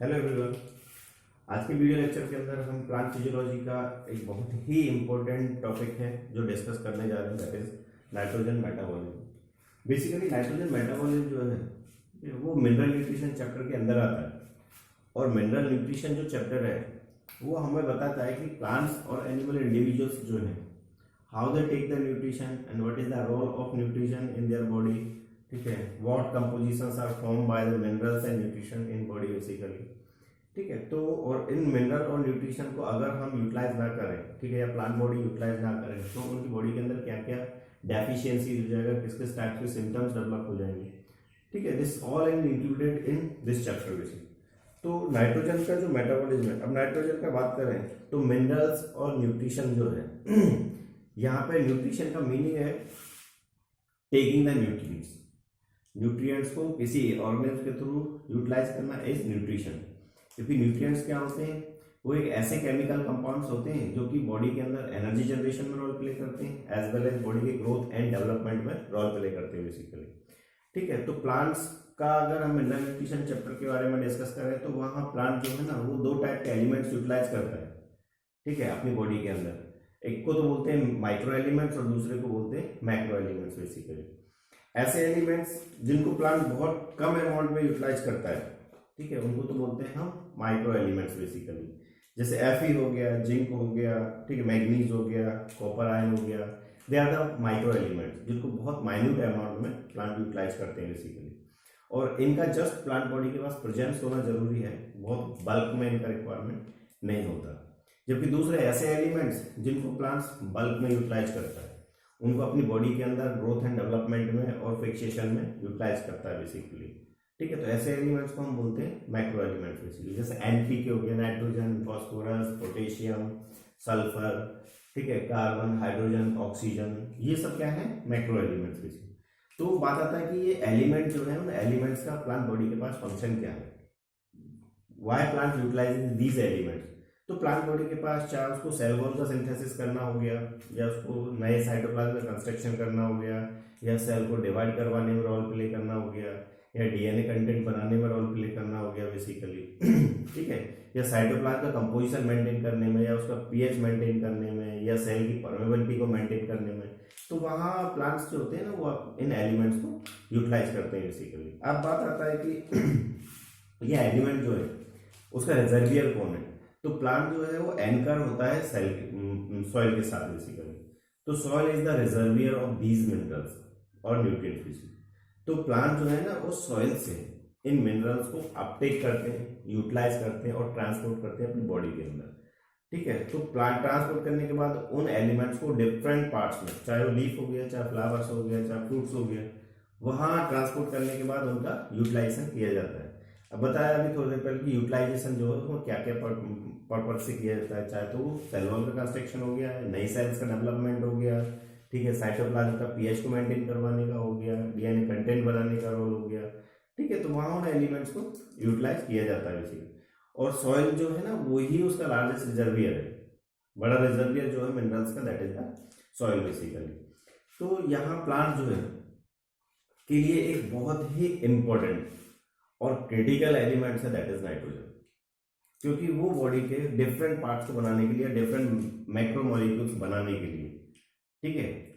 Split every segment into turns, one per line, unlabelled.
Hello everyone. आज के video lecture के अंदर हम प्लांट फिजियोलॉजी का एक बहुत ही इम्पोर्टेंट टॉपिक है जो डिस्कस करने जा रहे हैं, that is nitrogen metabolism. Basically nitrogen metabolism जो है वो मिनरल न्यूट्रिशन चैप्टर के अंदर आता है, और मिनरल न्यूट्रिशन जो चैप्टर है वो हमें बताता है कि प्लांट्स और एनिमल इंडिविजुअल्स जो हैं how they take the nutrition and what is the role of nutrition in their body. ठीक है, what compositions are form by the minerals and nutrition in body basically. ठीक है, तो और इन मिनरल और न्यूट्रिशन को अगर हम यूटिलाइज ना करें, ठीक है, या प्लांट बॉडी यूटिलाइज ना करें तो उनकी बॉडी के अंदर क्या क्या डेफिशिएंसी हो जाएगा, किस किस टाइप के सिम्टम्स डेवलप हो जाएंगे। ठीक है, this all and included in this chapter basic. तो नाइट्रोजन का जो मेटाबॉलिज्म है, अब नाइट्रोजन का बात करें तो मिनरल्स और न्यूट्रिशन जो है यहाँ पे न्यूट्रिशन का मीनिंग है टेकिंग द न्यूट्रिएंट्स, न्यूट्रिएंट्स को किसी ऑर्गेनिज्म के थ्रू यूटिलाइज करना इज न्यूट्रिशन। क्योंकि न्यूट्रिएंट्स क्या होते हैं, वो एक ऐसे केमिकल कंपाउंड्स होते हैं जो कि बॉडी के अंदर एनर्जी जनरेशन में रोल प्ले करते हैं एज वेल एज बॉडी के ग्रोथ एंड डेवलपमेंट में रोल प्ले करते हैं बेसिकली। ठीक है, तो प्लांट्स का अगर हम मिनरल न्यूट्रिशन चैप्टर के बारे में डिस्कस करें तो वहाँ प्लांट जो है ना वो दो टाइप के एलिमेंट्स यूटिलाइज करता है। ठीक है, अपनी बॉडी के अंदर एक को तो बोलते हैं माइक्रो एलिमेंट्स और दूसरे को बोलते हैं मैक्रो एलिमेंट्स बेसिकली। ऐसे एलिमेंट्स जिनको प्लांट बहुत कम अमाउंट में यूटिलाइज करता है, ठीक है, उनको तो बोलते हैं हम माइक्रो एलिमेंट्स बेसिकली। जैसे Fe हो गया, जिंक हो गया, ठीक है, मैग्नीज हो गया, कॉपर आयन हो गया, they are the micro elements जिनको बहुत माइन्यूट अमाउंट में प्लांट यूटिलाइज करते हैं बेसिकली। और इनका जस्ट प्लांट बॉडी के पास प्रेजेंस होना जरूरी है, बहुत बल्क में इनका रिक्वायरमेंट नहीं होता। जबकि दूसरे ऐसे एलिमेंट्स जिनको प्लांट्स बल्क में यूटिलाइज करता है उनको अपनी बॉडी के अंदर ग्रोथ एंड डेवलपमेंट में और फिक्सेशन में यूटिलाइज करता है बेसिकली। ठीक है, तो ऐसे एलिमेंट्स को हम बोलते हैं मैक्रो एलिमेंट्स बेसिकली। जैसे NPK हो गया, नाइट्रोजन, फॉस्फोरस, पोटेशियम, सल्फर, ठीक है, कार्बन, हाइड्रोजन, ऑक्सीजन, ये सब क्या है, मैक्रो एलिमेंट्स बेसिकली। तो बात आता है कि ये एलिमेंट जो है उन एलिमेंट्स का प्लांट बॉडी के पास फंक्शन क्या है, why plant utilising these elements. तो प्लांट बॉडी के पास चाहे उसको सेल वॉल का सिंथेसिस करना हो गया, या उसको नए साइटोप्लाज्म में कंस्ट्रक्शन करना हो गया, या सेल को डिवाइड करवाने में रोल प्ले करना हो गया, या DNA कंटेंट बनाने में रोल प्ले करना हो गया बेसिकली। ठीक है, या साइटोप्लाज्म का कंपोजिशन मेंटेन करने में, या उसका pH मेंटेन करने में, या सेल की परमेबिलिटी को मेंटेन करने में, तो वहाँ प्लांट्स जो होते हैं ना वो इन एलिमेंट्स को यूटिलाइज करते हैं बेसिकली। अब बात आता है कि ये एलिमेंट जो है उसका रिजर्वियर कौन है। तो प्लांट जो है वो एंकर होता है सॉइल के साथ बेसिकली। तो soil is the reservoir of these minerals और न्यूट्रिएंट्स। तो प्लांट जो है ना वो सॉइल से इन मिनरल्स को अपटेक करते हैं, यूटिलाइज करते हैं और ट्रांसपोर्ट करते हैं अपनी बॉडी के अंदर। ठीक है, तो प्लांट ट्रांसपोर्ट करने के बाद उन एलिमेंट्स को डिफरेंट पार्ट्स में, चाहे वो लीफ हो गया, चाहे फ्लावर्स हो गया, चाहे फ्रूट्स हो गया, वहां ट्रांसपोर्ट करने के बाद उनका यूटिलाइजेशन किया जाता है। अब बताया अभी थोड़ी देर पहले कि यूटिलाइजेशन जो है वो क्या क्या पर्पज से किया जाता है, चाहे तो सेल वॉल का कंस्ट्रक्शन हो गया, नई सेल्स का डेवलपमेंट हो गया, ठीक है, साइटोप्लाज्म का pH को मेंटेन करवाने का हो गया, DNA कंटेंट बनाने का रोल हो गया। ठीक है, तो वहाँ उन एलिमेंट्स को यूटिलाइज किया जाता है बेसिकली। और सॉइल जो है ना वही उसका लार्जेस्ट रिजर्वियर है, बड़ा रिजर्वियर जो है मिनरल्स का, that is the soil basically. तो यहाँ प्लांट जो है के लिए एक बहुत ही इंपॉर्टेंट और क्रिटिकल एलिमेंट्स है, दैट इज नाइट्रोजन। क्योंकि वो बॉडी के डिफरेंट पार्ट्स को बनाने के लिए, डिफरेंट मैक्रो मॉलिक्यूल्स बनाने के लिए, ठीक है,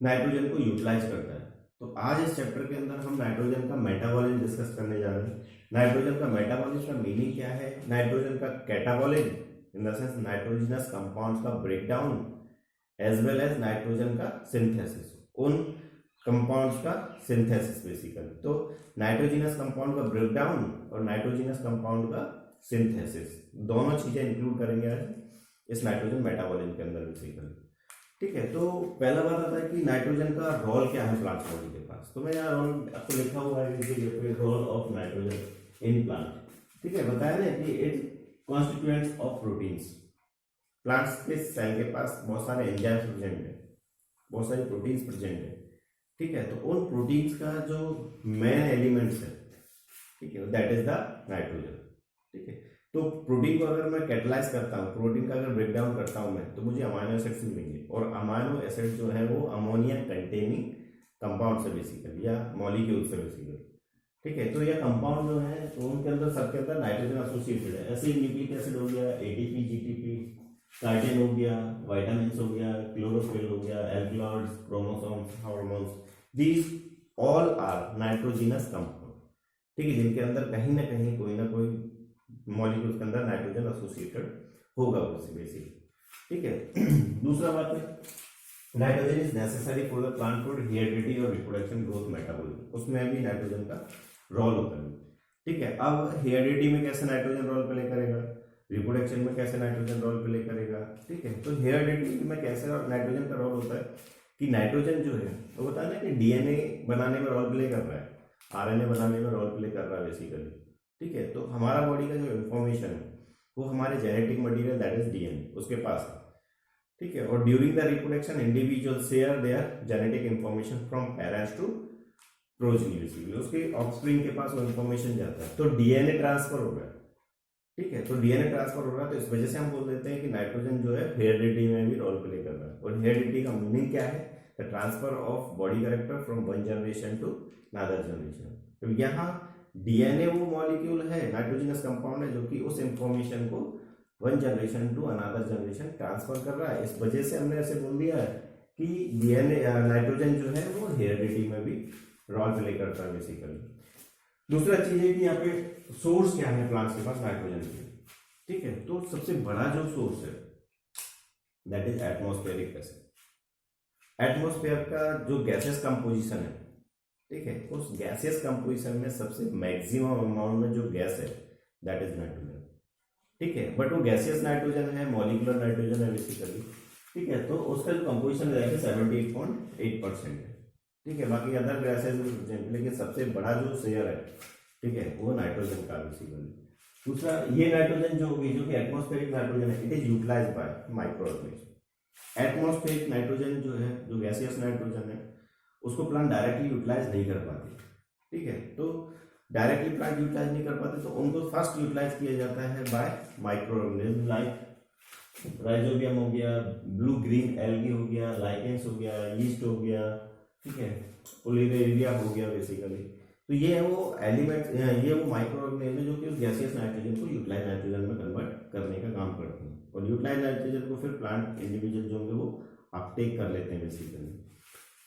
नाइट्रोजन को यूटिलाइज करता है। तो आज इस चैप्टर के अंदर हम नाइट्रोजन का मेटाबॉलिज्म डिस्कस करने जा रहे हैं। नाइट्रोजन का मेटाबॉलिज्म का मीनिंग क्या है, नाइट्रोजन का catabolism in the sense nitrogenous compounds का breakdown as well as nitrogen का सिंथेसिस, उन कंपाउंड्स का सिंथेसिस बेसिकली। तो नाइट्रोजिनस कंपाउंड का ब्रेकडाउन और नाइट्रोजिनस कंपाउंड का सिंथेसिस दोनों चीजें इंक्लूड करेंगे आज इस नाइट्रोजन मेटाबॉलिज्म के अंदर बेसिकली। ठीक है, तो पहला बात आता है कि नाइट्रोजन का रोल क्या है प्लांट बॉडी के पास। तो मैं यहाँ रोल आपको लिखा हुआ है, role of nitrogen in plant. ठीक है, बताया ना कि it constituents of proteins. Plants के सेल के पास बहुत सारे एंजाइम्स प्रेजेंट है, बहुत सारी प्रोटीन्स प्रेजेंट है। ठीक है, तो उन प्रोटीन्स का जो मेन एलिमेंट्स है, ठीक है, दैट इज द नाइट्रोजन। ठीक है, तो प्रोटीन को अगर मैं कैटलाइज करता हूँ, प्रोटीन का अगर ब्रेकडाउन करता हूँ मैं, तो मुझे अमाइनो एसिड्स मिलेंगे, और अमाइनो एसिड जो है वो अमोनिया कंटेनिंग कंपाउंड से बेसिकली या मॉलिक्यूल से बेसिकली। ठीक है। तो ये कंपाउंड जो है तो उनके अंदर सबके अंदर नाइट्रोजन एसोसिएटेड है। ऐसे न्यूक्लिक एसिड हो गया, एटीपी, जीटीपी, कार्टिन हो गया, विटामिन्स हो गया, क्लोरोफिल हो गया, alkaloids, chromosomes, hormones, these all are nitrogenous compound. ठीक है, जिनके अंदर कहीं ना कहीं कोई ना कोई मॉलिक्यूल के अंदर नाइट्रोजन एसोसिएटेड होगा बेसिकली। ठीक है। दूसरा बात है nitrogen is necessary for the plant food, heredity और रिप्रोडक्शन, ग्रोथ, मेटाबॉलिज्म, उसमें भी नाइट्रोजन का रोल होता है। ठीक है। अब हेरिडिटी में कैसे नाइट्रोजन रोल प्ले करेगा, रिप्रोडक्शन में कैसे नाइट्रोजन रोल प्ले करेगा। ठीक है। तो हेरिडिटी में कैसे नाइट्रोजन का रोल होता है कि नाइट्रोजन जो है वो होता है ना कि डीएनए बनाने में रोल प्ले कर रहा है, आरएनए बनाने में रोल प्ले कर रहा है बेसिकली। ठीक है। तो हमारा बॉडी का जो इन्फॉर्मेशन है वो हमारे genetic material that is DNA उसके पास है। ठीक है। और during the reproduction individual share their genetic information from parents to progeny, basically उसके ऑफस्प्रिंग के पास वो इंफॉर्मेशन जाता है, तो डीएनए ट्रांसफर हो रहा है। ठीक है। तो डीएनए ट्रांसफर हो रहा है, तो इस वजह से हम बोल देते हैं कि नाइट्रोजन जो है हेरिडिटी में भी रोल प्ले कर रहा है। और हेरिडिटी का मीनिंग क्या है, the transfer of body character from one generation to another generation. तो यहाँ डीएनए वो मॉलिक्यूल है, नाइट्रोजनस कंपाउंड है, जो कि उस इंफॉर्मेशन को one generation to another generation transfer कर रहा है। इस वजह से हमने ऐसे बोल दिया है कि डीएनए नाइट्रोजन जो है वो हेरिडिटी में भी रोल प्ले करता है बेसिकली। दूसरा चीज है कि यहाँ पे सोर्स क्या है प्लांट्स के पास नाइट्रोजन के। ठीक है। तो सबसे बड़ा जो सोर्स है that is atmospheric gases. Atmosphere का जो गैसेस कंपोजिशन है, ठीक है, उस गैसियस कंपोजिशन में सबसे मैक्सिमम अमाउंट में जो गैस है दैट इज नाइट्रोजन। ठीक है। बट वो गैसियस नाइट्रोजन है, मॉलिकुलर नाइट्रोजन है बेसिकली। ठीक है। तो उसका जो कंपोजिशन है 78.8% है। ठीक है। बाकी अदर गैसेस, लेकिन सबसे बड़ा जो शेयर है, ठीक है, वो नाइट्रोजन का बेसिकली। दूसरा ये नाइट्रोजन जो होगी, जो कि एटमॉस्फेरिक नाइट्रोजन है, it is utilise by micro organism. Atmospheric nitrogen जो है, जो गैसियस नाइट्रोजन है, उसको प्लांट डायरेक्टली यूटिलाइज नहीं कर पाते। ठीक है। तो डायरेक्टली प्लांट यूटिलाइज नहीं कर पाते, तो उनको फर्स्ट यूटिलाइज किया जाता है bye micro organism, like rhizobium हो गया, ब्लू ग्रीन एल्गी हो गया, लाइकेंस हो गया, यीस्ट हो गया, ठीक है, ओलिवेरिया हो गया बेसिकली। तो ये है वो एलिमेंट, ये वो माइक्रो ऑर्गेनिज्म जो कि उस गैसियस नाइट्रोजन को यूटिलाइज नाइट्रोजन में कन्वर्ट करने का काम करते हैं, और यूटिलाइज नाइट्रोजन को फिर प्लांट इंडिविजुअल जो होंगे वो अपटेक कर लेते हैं बेसिकली।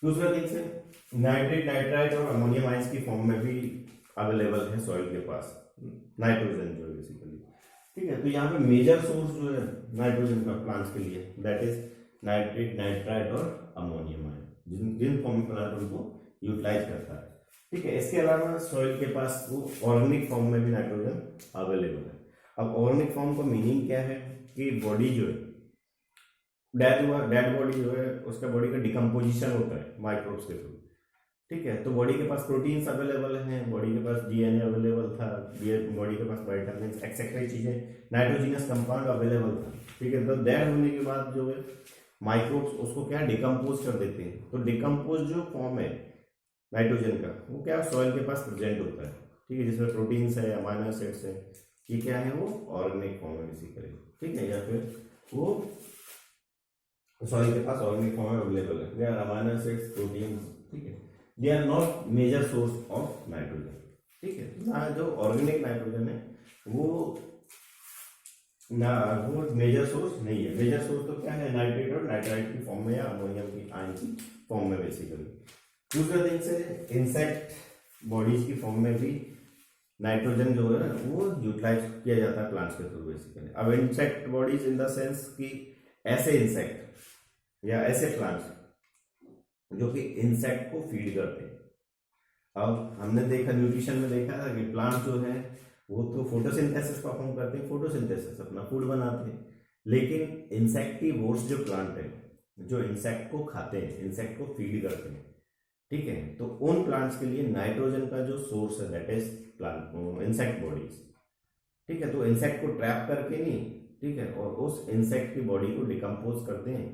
दूसरा थिंग से नाइट्रेट, नाइट्राइट और अमोनियम आइंस की फॉर्म में भी अवेलेबल है सॉइल के पास नाइट्रोजन जो है बेसिकली। ठीक है। तो यहाँ पे मेजर सोर्स जो है नाइट्रोजन का प्लांट्स के लिए दैट इज नाइट्रेट, नाइट्राइट और अमोनियम आयन, जिन फॉर्म में प्लांट उनको यूटिलाइज करता है। ठीक है। इसके अलावा सॉइल के पास वो ऑर्गेनिक फॉर्म में भी नाइट्रोजन अवेलेबल है। अब ऑर्गेनिक फॉर्म का मीनिंग क्या है कि बॉडी जो है, डेड बॉडी जो है, उसका बॉडी का डिकम्पोजिशन होता है माइक्रोब्स के थ्रू। ठीक है। तो बॉडी के पास प्रोटीन्स अवेलेबल हैं, बॉडी के पास डीएनए अवेलेबल था, बॉडी के पास विटामिन एक्सेट्रा चीजें, नाइट्रोजिनस कंपाउंड अवेलेबल था। ठीक है। तो डेड होने के बाद जो है माइक्रोब्स उसको क्या डिकम्पोज कर देते हैं। तो डिकम्पोज जो फॉर्म है नाइट्रोजन का, वो क्या सॉइल के पास प्रेजेंट होता है। ठीक है। जिसमें प्रोटीन्स है, अमाइनो एसिड्स है, ये क्या है वो ऑर्गेनिक फॉर्म है बेसिकली। ठीक है। या फिर वो सॉइल के पास ऑर्गेनिक फॉर्म में अवेलेबल है, they are amino acids, proteins. ठीक है। They are not major source of nitrogen. ठीक है। जो ऑर्गेनिक नाइट्रोजन है वो मेजर सोर्स नहीं है। मेजर सोर्स तो क्या है, नाइट्रेट और नाइट्राइट की फॉर्म में या अमोनियम की आयन की फॉर्म में बेसिकली। दूसरा दिन से इंसेक्ट बॉडीज की फॉर्म में भी नाइट्रोजन जो है वो यूटिलाइज किया जाता है प्लांट्स के थ्रू बेसिकली। अब insect bodies in the sense कि ऐसे इंसेक्ट या ऐसे प्लांट्स जो कि इंसेक्ट को फीड करते हैं। अब हमने देखा, न्यूट्रिशन में देखा था कि प्लांट जो है वो तो फोटोसिंथेसिस परफॉर्म करते हैं, फोटोसिंथेसिस अपना फूड बनाते हैं, लेकिन इंसेक्टिवोर्स जो प्लांट है, जो इंसेक्ट को खाते हैं, इंसेक्ट को फीड करते हैं। ठीक है। तो उन प्लांट्स के लिए नाइट्रोजन का जो सोर्स है that is plant insect bodies. ठीक है। तो इंसेक्ट को ट्रैप करके नहीं, ठीक है, और उस इंसेक्ट की बॉडी को डिकम्पोज करते हैं,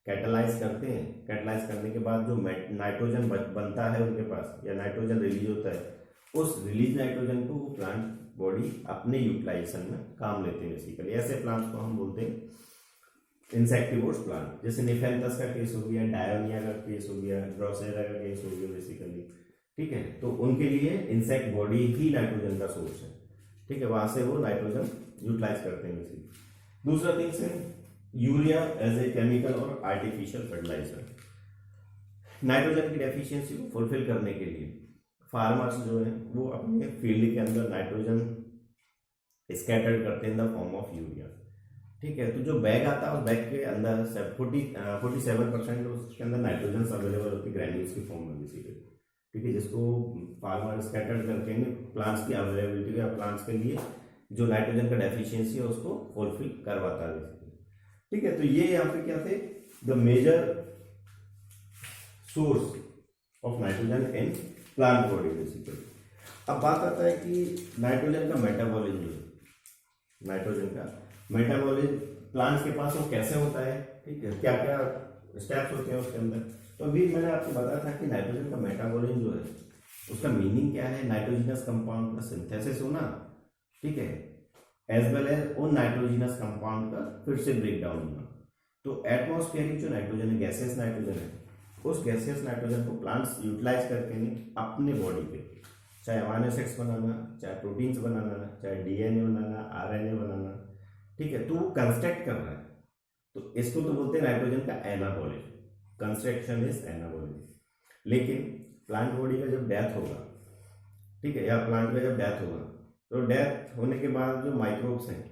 कैटलाइज करते हैं। कैटलाइज करने के बाद जो नाइट्रोजन बनता है उनके पास, या नाइट्रोजन रिलीज होता है, उस रिलीज नाइट्रोजन को वो प्लांट बॉडी अपने यूटिलाइजेशन में काम लेते हैं बेसिकली। ऐसे प्लांट्स को हम बोलते हैं इंसेक्टिवोर्स प्लांट। जैसे निफेंथस का केस हो गया, डायोनिया का केस हो गया, ड्रोसेरा का केस हो गया बेसिकली। ठीक है, तो उनके लिए इंसेक्ट बॉडी ही नाइट्रोजन का सोर्स है। ठीक है, वहां से वो नाइट्रोजन यूटिलाइज करते हैं इसी। दूसरा थिंग्स है यूरिया एज ए केमिकल और आर्टिफिशियल फर्टिलाइजर। नाइट्रोजन की डेफिशिएंसी को फुलफिल करने के लिए फार्मर्स जो है वो अपने फील्ड के अंदर नाइट्रोजन स्कैटर्ड करते हैं in the form of urea. ठीक है, तो जो बैग आता है उस बैग के अंदर 47% उसके अंदर नाइट्रोजन अवेलेबल होती है ग्रैन्यूल्स की फॉर्म में बेसिकली। ठीक है, जिसको फार्मर स्कैटर्ड करके प्लांट्स की अवेलेबिलिटी या प्लांट्स के लिए जो नाइट्रोजन का डेफिशिएंसी है उसको फुलफिल करवाता है बेसिकली। ठीक है, तो ये यहाँ पे क्या थे the major source of nitrogen in plant body basically. अब बात आता है कि नाइट्रोजन का मेटाबॉलिज्म जो नाइट्रोजन का मेटाबॉलिज्म प्लांट्स के पास वो कैसे होता है, ठीक है, क्या क्या स्टेप्स होते हैं उसके अंदर। तो अभी मैंने आपको बताया था कि नाइट्रोजन का मेटाबॉलिज्म जो है उसका मीनिंग क्या है, नाइट्रोजनस कंपाउंड का सिंथेसिस होना, ठीक है, एज वेल एज उन नाइट्रोजनस कंपाउंड का फिर से ब्रेक डाउन होना। तो एटमॉस्फेरिक जो नाइट्रोजन है, गैसियस नाइट्रोजन है, उस गैसियस नाइट्रोजन को प्लांट्स यूटिलाइज करके अपने बॉडी पे चाहे अमीनो एसिड्स बनाना, चाहे प्रोटीन्स बनाना, चाहे डीएनए बनाना, आरएनए बनाना, ठीक है, तो वो कंस्ट्रक्ट कर रहा है। तो इसको तो बोलते हैं नाइट्रोजन का एनाबॉलिज्म, कंस्ट्रक्शन इज एनाबॉलिज्म। लेकिन प्लांट बॉडी का जब डेथ होगा, ठीक है, या प्लांट का जब डेथ होगा तो डेथ होने के बाद जो माइक्रोब्स हैं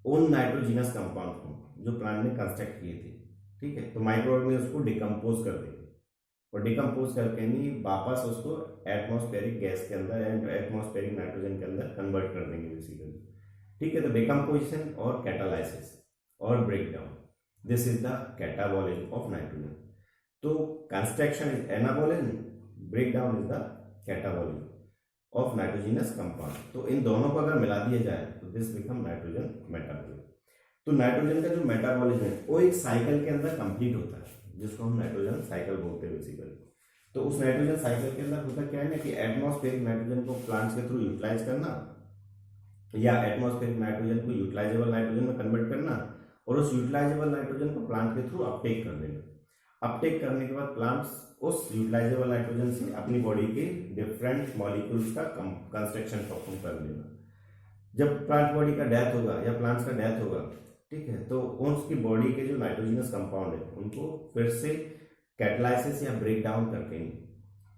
उन नाइट्रोजिनस कंपाउंड को जो प्लांट ने कंस्ट्रक्ट किए थे, ठीक है, तो माइक्रोब ने उसको डिकम्पोज कर देंगे और डिकम्पोज करके नहीं वापस उसको एटमॉस्फेरिक गैस के अंदर एंड एटमॉस्फेरिक नाइट्रोजन के अंदर कन्वर्ट कर देंगे बेसिकली। ठीक है, तो डिकम्पोजिशन और कैटालाइसिस और breakdown, this is the catabolism of nitrogen. तो construction is anabolism, breakdown is the catabolism of nitrogenous compound. तो इन दोनों को अगर मिला दिया जाए तो दिस बिकम नाइट्रोजन मेटाबॉलिज्म। तो नाइट्रोजन का जो मेटाबॉलिज्म है वो एक साइकिल के अंदर कंप्लीट होता है जिसको हम नाइट्रोजन साइकिल बोलते हैं बेसिकली। तो उस नाइट्रोजन साइकिल के अंदर होता क्या है ना कि एटमॉस्फेरिक नाइट्रोजन को प्लांट्स के थ्रू यूटिलाइज करना या एटमॉस्फेरिक नाइट्रोजन को यूटिलाइजेबल नाइट्रोजन में कन्वर्ट करना और उस यूटिलाइजेबल नाइट्रोजन को प्लांट के थ्रू अपटेक कर देना। अपटेक करने के बाद प्लांट्स उस यूटिलाइजेबल नाइट्रोजन से अपनी बॉडी के डिफरेंट मॉलिक्यूल्स का कंस्ट्रक्शन परफॉर्म कर लेना। जब प्लांट बॉडी का डेथ होगा या प्लांट्स का डेथ होगा, ठीक है, तो उसकी बॉडी के जो नाइट्रोजनस कंपाउंड है उनको फिर से कैटालाइसिस या ब्रेक डाउन करके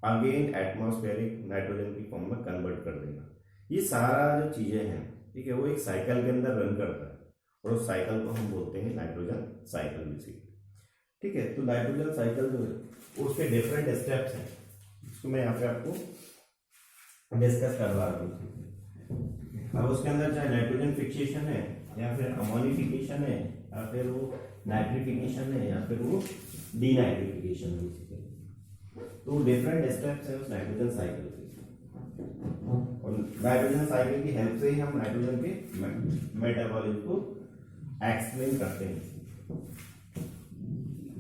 अगेन एटमॉस्फेरिक नाइट्रोजन की फॉर्म में कन्वर्ट कर देना। ये सारा जो चीजें हैं, ठीक है, वो एक साइकिल के अंदर रन करता है और उस साइकिल को हम बोलते हैं नाइट्रोजन साइकिल बेसिकली। ठीक है, तो नाइट्रोजन साइकिल जो है उसके डिफरेंट स्टेप्स हैं, इसको मैं यहाँ पे आपको डिस्कस करवा रहा हूँ। अब उसके अंदर चाहे नाइट्रोजन फिक्सेशन है या फिर अमोनिफिकेशन है या फिर वो नाइट्रिफिकेशन है या फिर वो डीनाइट्रिफिकेशन है, तो डिफरेंट स्टेप्स है उस नाइट्रोजन साइकिल के। और नाइट्रोजन साइकिल की हेल्प से ही हम नाइट्रोजन के मेटाबॉलिज्म को एक्सप्लेन करते हैं।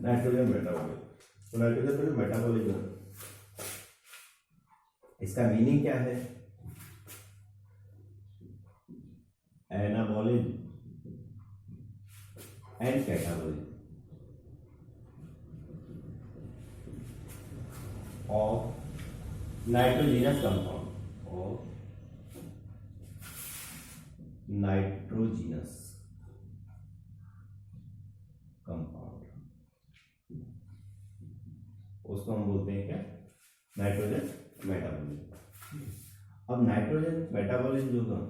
नाइट्रोजन मेटाबॉलिज्म, तो नाइट्रोजन का जो मेटाबॉलिज्म है इसका मीनिंग क्या है, anabolism and catabolism of nitrogenous compound और नाइट्रोजिनस कंपाउंड, उसको हम बोलते हैं क्या, नाइट्रोजन मेटाबॉलिज्म। अब नाइट्रोजन मेटाबॉलिज्म जो है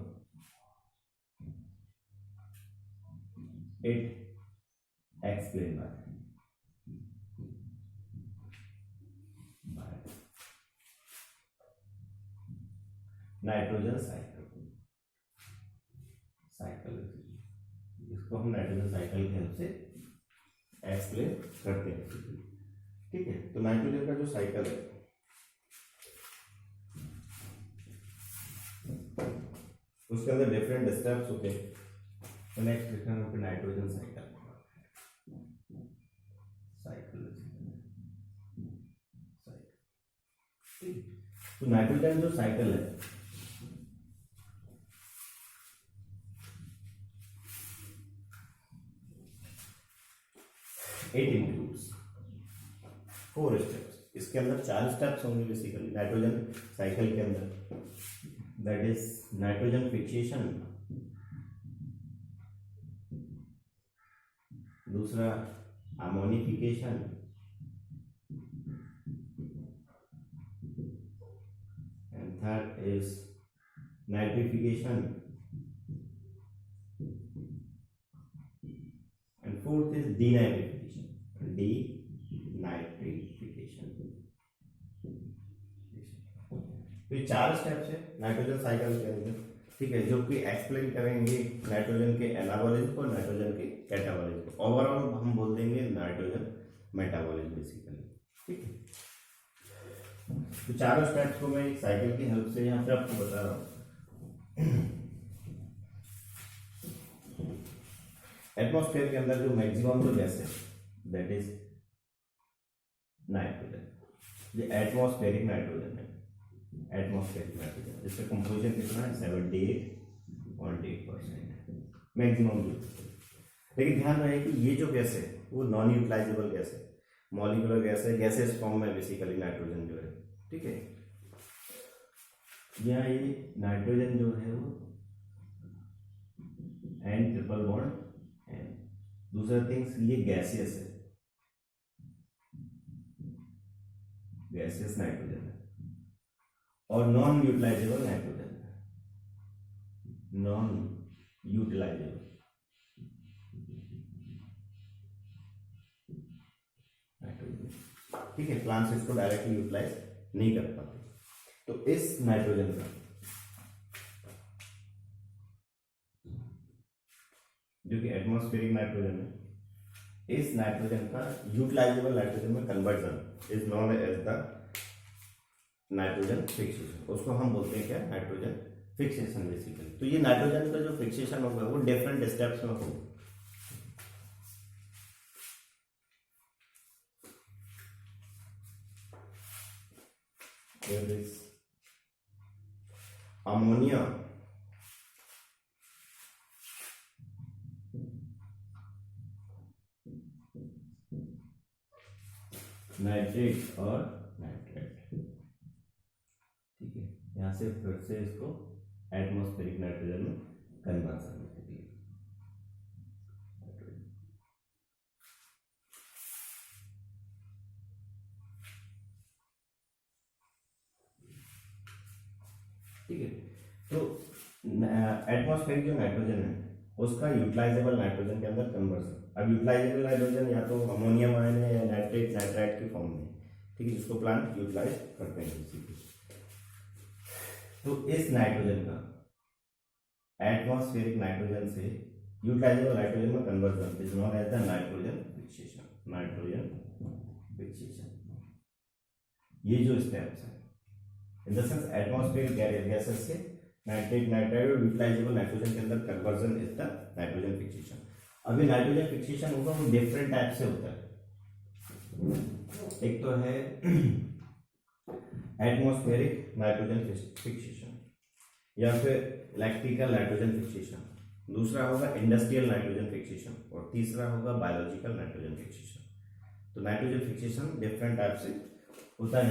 it explain by nitrogen cycle, इसको हम नाइट्रोजन साइकिल की हेल्प से एक्सप्लेन करते हैं। ठीक है, तो नाइट्रोजन का जो साइकिल है उसके अंदर डिफरेंट स्टेप्स होते हैं। नेक्स्ट देखना है नाइट्रोजन साइकिल तो नाइट्रोजन जो साइकिल है इट इंक्लूड्स 4 स्टेप्स। इसके अंदर 4 स्टेप्स होंगे बेसिकली नाइट्रोजन साइकिल के अंदर, दैट इज नाइट्रोजन फिक्सेशन, दूसरा ammonification, and third is nitrification, and fourth is denitrification, तो ये 4 स्टेप्स है नाइट्रोजन साइकिल के अंदर, ठीक है, जो कि एक्सप्लेन करेंगे नाइट्रोजन के एनाबॉलिज्म को, नाइट्रोजन के कैटाबॉलिज्म को, ओवरऑल हम बोल देंगे नाइट्रोजन मेटाबॉलिज्म बेसिकली, ठीक है। तो 4 स्टेप्स को मैं साइकिल की हेल्प से यहाँ पे आपको बता रहा हूँ। एटमॉस्फेयर के अंदर जो मैक्सिमम जो गैस है दैट इज नाइट्रोजन, ये एटमॉस्फेरिक नाइट्रोजन है, एटमॉस्फेरिक नाइट्रोजन, जिसका कंपोजिशन कितना है 78.8% मैक्सिमम जो। लेकिन ध्यान रहे कि ये जो गैस है वो नॉन यूटिलाइजेबल गैस है, मॉलिक्यूलर गैस है, गैसेस फॉर्म में बेसिकली नाइट्रोजन जो है, ठीक है। यहाँ ये नाइट्रोजन जो है वो एन ट्रिपल बॉन्ड एन, दूसरा थिंग्स ये गैसियस है, गैसियस नाइट्रोजन है, और नॉन यूटिलाइजेबल नाइट्रोजन है, नॉन यूटिलाइजेबल नाइट्रोजन, ठीक है। प्लांट्स इसको डायरेक्टली यूटिलाइज नहीं कर पाते। तो इस नाइट्रोजन का जो कि एटमॉस्फेरिक नाइट्रोजन है, इस नाइट्रोजन का यूटिलाइजेबल नाइट्रोजन में conversion is known as the nitrogen fixation, उसको हम बोलते हैं क्या, नाइट्रोजन फिक्सेशन बेसिकली। तो ये नाइट्रोजन का जो फिक्सेशन होगा वो डिफरेंट स्टेप्स में होगा। There is ammonia, नाइट्रेट और नाइट्रेट, ठीक है। यहां से फिर से इसको एटमॉस्फेरिक नाइट्रोजन में कन्वर्सन होती है। ठीक है, तो एटमॉस्फेरिक जो नाइट्रोजन है उसका यूटिलाइजेबल नाइट्रोजन के अंदर कन्वर्सन। अब यूटिलाइजेबल नाइट्रोजन या तो अमोनियम आयन है या नाइट्रेट नाइट्राइट की फॉर्म में, ठीक है, जिसको प्लांट यूटिलाइज करते हैं बेसिकली। तो इस नाइट्रोजन का एटमॉस्फेरिक नाइट्रोजन से यूटिलाइजेबल नाइट्रोजन में conversion is known as the nitrogen fixation, nitrogen fixation. ये जो स्टेप्स है in the sense atmospheric gases से नाइट्रेट नाइट्राइड और यूटिलाइजेबल नाइट्रोजन के अंदर conversion is the nitrogen fixation. अभी नाइट्रोजन फिक्सेशन होगा वो डिफरेंट टाइप से होता है। एक तो है एटमॉस्फेरिक नाइट्रोजन फिक्सेशन या फिर इलेक्ट्रिकल नाइट्रोजन फिक्सेशन, दूसरा होगा इंडस्ट्रियल नाइट्रोजन फिक्सेशन और तीसरा होगा बायोलॉजिकल नाइट्रोजन फिक्सेशन। तो नाइट्रोजन फिक्सेशन डिफरेंट टाइप से होता है।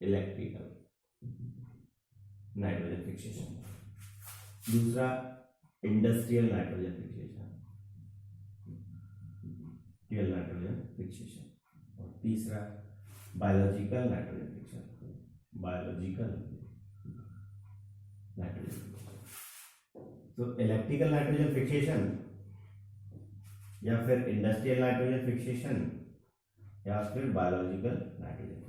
इलेक्ट्रिकल नाइट्रोजन फिक्सेशन, दूसरा industrial nitrogen fixation, nitrogen fixation और तीसरा biological nitrogen fixation, biological nitrogen fixation. तो इलेक्ट्रिकल नाइट्रोजन फिक्सेशन या फिर इंडस्ट्रियल नाइट्रोजन फिक्सेशन या फिर बायोलॉजिकल नाइट्रोजन फिक्सेशन,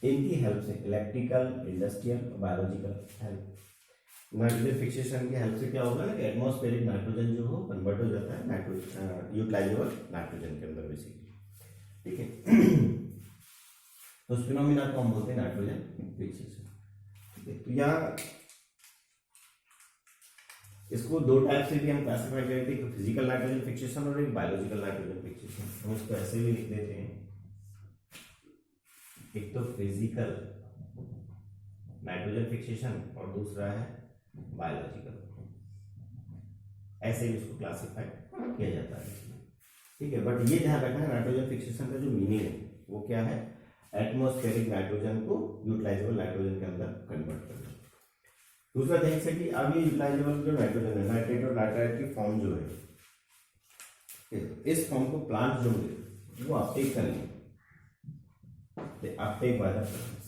इनकी हेल्प से electrical industrial biological help nitrogen fixation की हेल्प से क्या होगा ना कि एटमॉस्फेरिक नाइट्रोजन जो हो कन्वर्ट हो जाता है नाइट्रोजन यूटिलाइजेबल नाइट्रोजन के अंदर बेसिकली, ठीक है। तो उस फिनोमिना को हम बोलते हैं नाइट्रोजन फिक्सेशन, ठीक है। तो यहाँ इसको दो टाइप से भी हम क्लासिफाई करते हैं, एक फिजिकल नाइट्रोजन फिक्सेशन और एक बायोलॉजिकल नाइट्रोजन फिक्सेशन। हम इसको ऐसे भी लिख देते हैं, एक तो फिजिकल नाइट्रोजन फिक्सेशन और दूसरा है बायोलॉजिकल, ऐसे भी इसको क्लासिफाई किया जाता है, ठीक है। बट ये ध्यान रखना नाइट्रोजन फिक्सेशन का जो मीनिंग है वो क्या है, एटमॉस्फेरिक नाइट्रोजन को यूटिलाइजेबल नाइट्रोजन के अंदर कन्वर्ट करना। दूसरा देख सकते अब ये यूटिलाइजेबल जो नाइट्रोजन है, नाइट्रेट और नाइट्राइट की फॉर्म जो है, इस फॉर्म को प्लांट जो है वो अपटेक करेंगे, Uptake by the plants,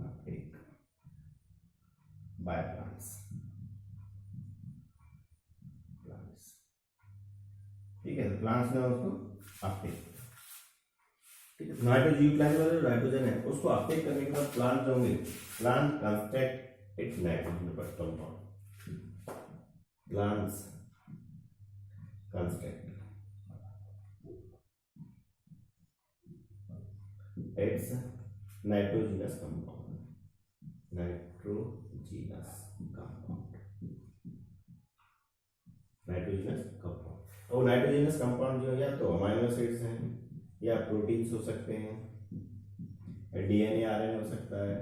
Uptake by plants, ठीक है। प्लांट्स ने उसको अपटेक, ठीक है। नाइट्रोजन यूटिलाइजेबल जो नाइट्रोजन है उसको अपटेक करने के बाद प्लांट जो होंगे, plant construct it's nitrogen compound, plants construct it's nitrogenous compound, nitrogenous compound, nitrogenous compound. तो नाइट्रोजीनस कंपाउंड जो है या तो अमाइनो एसिड्स हैं या प्रोटीन्स हो सकते हैं, डीएनए आरएनए हो सकता है,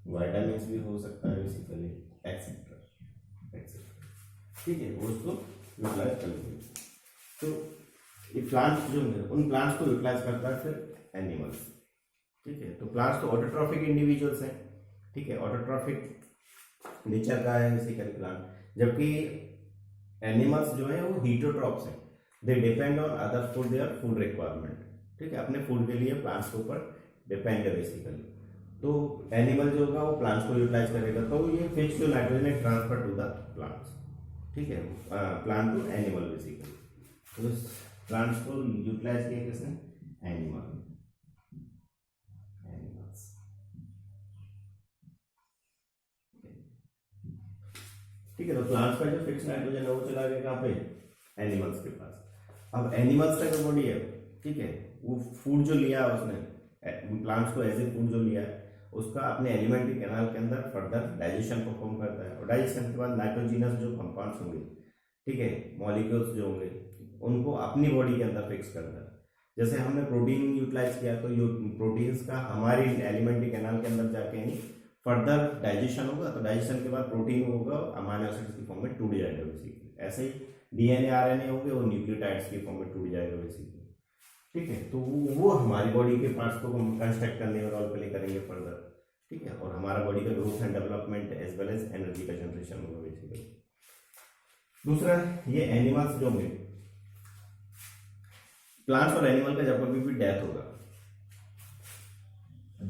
विटामिन्स भी हो सकता है बेसिकली, एक्सेट्रा एक्सेट्रा, ठीक है। वो उसको यूटिलाइज कर लेंगे। तो ये प्लांट्स जो है उन प्लांट्स को यूटिलाइज करता है फिर एनिमल्स, ठीक है। तो प्लांट्स तो ऑटोट्रॉफिक इंडिविजुअल्स हैं, ठीक है, ऑटोट्रॉफिक नेचर का है बेसिकली प्लांट, जबकि एनिमल्स जो है वो हीटोट्रॉप्स हैं, they depend on other food, their food requirement, ठीक है, अपने फूड के लिए प्लांट्स के ऊपर डिपेंड है बेसिकली। तो एनिमल जो होगा वो प्लांट्स को यूटिलाइज करेगा, तो ये फिक्स जो नाइट्रोजन है ट्रांसफर टू द प्लांट्स, ठीक है, प्लांट टू एनिमल बेसिकली। तो प्लांट्स को यूटिलाइज किया किसने, एनिमल, एनिमल्स, ठीक है। तो प्लांट्स का जो फिक्स नाइट्रोजन है वो चला गया कहाँ पे, एनिमल्स के पास। अब एनिमल्स का जो बॉडी है, ठीक है, वो फूड जो लिया उसने, प्लांट्स को एज ए फूड जो लिया है उसका अपने एलिमेंट्री कैनाल के अंदर फर्दर डाइजेशन परफॉर्म करता है, और डाइजेशन के बाद नाइट्रोजीनस जो कंपाउंड्स होंगे, ठीक है, मॉलिक्यूल्स जो होंगे उनको अपनी बॉडी के अंदर फिक्स करता है। जैसे हमने प्रोटीन यूटिलाइज किया तो प्रोटीन्स का हमारी एलिमेंट्री कैनाल के अंदर जाके ही फर्दर डाइजेशन होगा, तो डाइजेशन के बाद प्रोटीन होगा अमीनो एसिड्स की फॉर्म में टूट जाएगा बेसिकली। ऐसे ही डीएनए आरएनए होंगे वो न्यूक्लियोटाइड्स की फॉर्म में टूट जाएगा बेसिकली, ठीक है। तो वो हमारी बॉडी के पार्ट्स को कंस्ट्रक्ट करने में रोल प्ले करेंगे फर्दर, ठीक है, और हमारा बॉडी का growth and development as well as energy का जनरेशन होगा बेसिकली। दूसरा ये एनिमल्स जो होंगे, प्लांट्स और एनिमल का जब कभी भी डेथ होगा,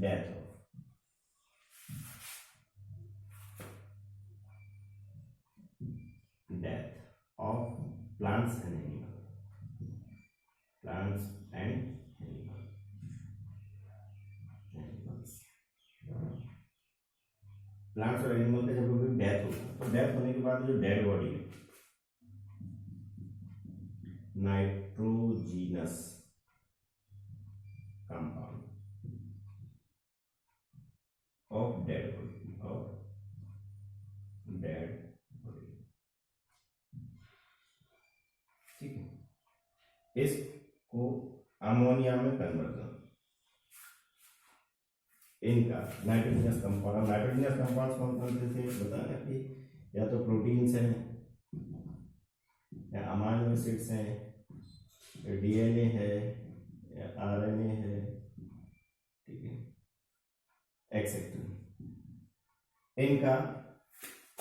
death of plants and animal, plants and animal, animals, plants और एनिमल का जब कभी डेथ होगा तो डेथ होने के बाद जो डेड बॉडी है, nitrogenous compound of dead body, of dead body, ठीक है, इसको अमोनिया में कन्वर्जन, इनका नाइट्रोजीनस कंपाउंड, नाइट्रोजीनस कंपाउंड कौन कौन से थे बताया कि या तो प्रोटीन्स हैं या अमीनो एसिड्स हैं, डीएनए है या आरएनए है, ठीक है, एक्सेट्रा, इनका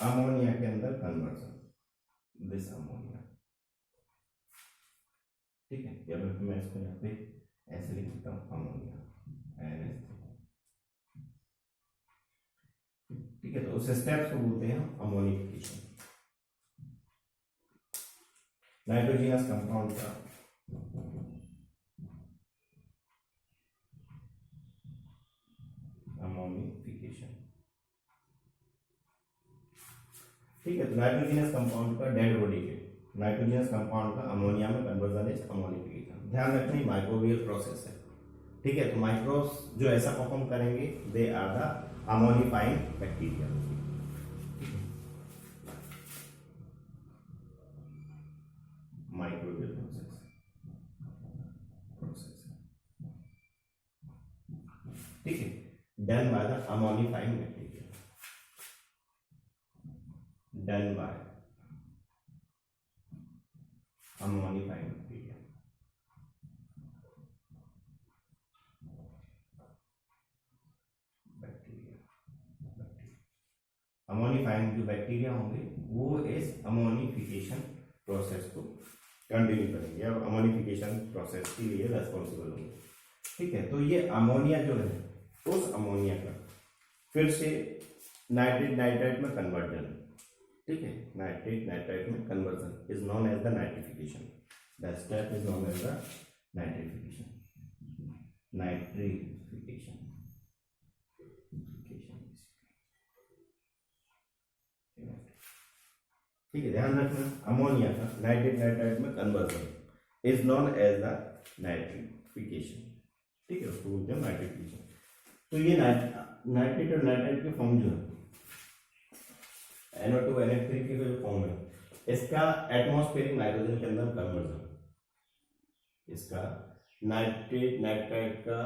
अमोनिया के अंदर कन्वर्जन, दिस अमोनिया, ठीक है। या मैं इसको यहाँ पे ऐसे लिख देता हूँ अमोनिया, ठीक है। तो उस स्टेप्स को बोलते हैं अमोनिफिकेशन। नाइट्रोजीनस कंपाउंड का अमोनिफिकेशन, ठीक है। तो नाइट्रोजीनस कंपाउंड का डेड बॉडी के नाइट्रोजीनस कंपाउंड का अमोनिया में कन्वर्जन इज अमोनिफिकेशन। ध्यान रखना माइक्रोबियल प्रोसेस है, ठीक है। तो माइक्रोब्स जो ऐसा परफॉर्म करेंगे they are the ammonifying bacteria, microbial process, ठीक है, done by the ammonifying bacteria, done by ammonifying bacteria. Ammonifying जो बैक्टीरिया होंगे वो इस अमोनिफिकेशन प्रोसेस को कंटिन्यू करेंगे या अमोनिफिकेशन प्रोसेस के लिए रेस्पॉन्सिबल होंगे। ठीक है, तो ये अमोनिया जो है उस अमोनिया का फिर से नाइट्रेट नाइट्राइट में कन्वर्जन, ठीक है, नाइट्रेट नाइट्राइट में conversion is known as the nitrification. The step is known as the nitrification. Nitrification ठीक है, ध्यान रखना अमोनिया का नाइट्रेट नाइट्राइट में conversion is known as the nitrification. ठीक है, उसको बोलते हैं नाइट्रिफिकेशन। तो ये नाइट्रेट और नाइट्राइट के फॉर्म जो है NO2 NH3 के जो फॉर्म है इसका एटमॉस्फेरिक नाइट्रोजन के अंदर कन्वर्जन, इसका नाइट्रेट नाइट्राइट का